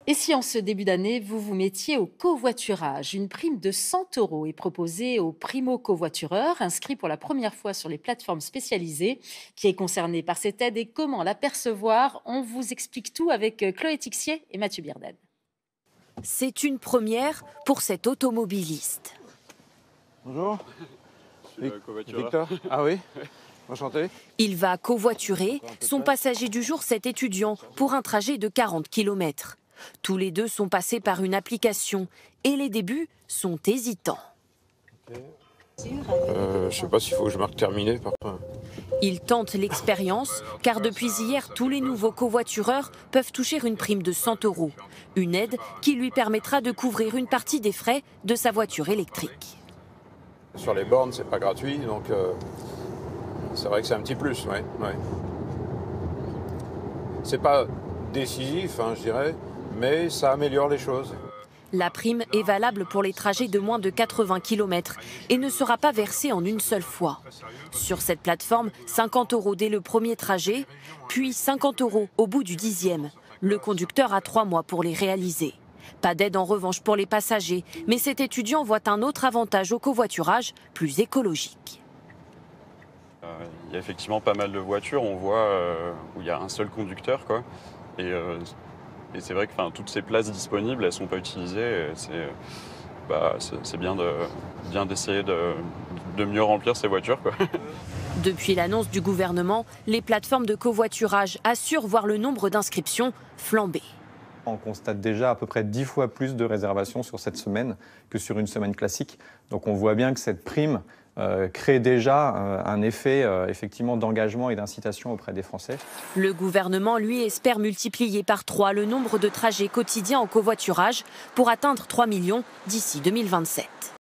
Et si en ce début d'année, vous vous mettiez au covoiturage? Une prime de 100 € est proposée aux primo-covoitureurs inscrits pour la première fois sur les plateformes spécialisées. Qui est concerné par cette aide et comment l'apercevoir? On vous explique tout avec Chloé Tixier et Mathieu Birden. C'est une première pour cet automobiliste. Bonjour. Covoitureur. Victor. Ah oui, enchanté. Il va covoiturer. Son passager du jour, cet étudiant, pour un trajet de 40 km. Tous les deux sont passés par une application et les débuts sont hésitants. Je sais pas s'il faut que je marque terminé. Il tente l'expérience car depuis hier, tous les nouveaux covoitureurs peuvent toucher une prime de 100 €. Une aide qui lui permettra de couvrir une partie des frais de sa voiture électrique. Sur les bornes, c'est pas gratuit, donc c'est vrai que c'est un petit plus. Ouais. C'est pas décisif, je dirais, mais ça améliore les choses. La prime est valable pour les trajets de moins de 80 km et ne sera pas versée en une seule fois. Sur cette plateforme, 50 € dès le premier trajet, puis 50 € au bout du 10e. Le conducteur a 3 mois pour les réaliser. Pas d'aide en revanche pour les passagers, mais cet étudiant voit un autre avantage au covoiturage, plus écologique. Il y a effectivement pas mal de voitures, on voit où il y a un seul conducteur, quoi. Et c'est vrai que toutes ces places disponibles, elles ne sont pas utilisées. C'est bien d'essayer de mieux remplir ces voitures, quoi. Depuis l'annonce du gouvernement, les plateformes de covoiturage assurent voir le nombre d'inscriptions flamber. On constate déjà à peu près 10 fois plus de réservations sur cette semaine que sur une semaine classique. Donc on voit bien que cette prime crée déjà un effet effectivement d'engagement et d'incitation auprès des Français. Le gouvernement, lui, espère multiplier par 3 le nombre de trajets quotidiens en covoiturage pour atteindre 3 millions d'ici 2027.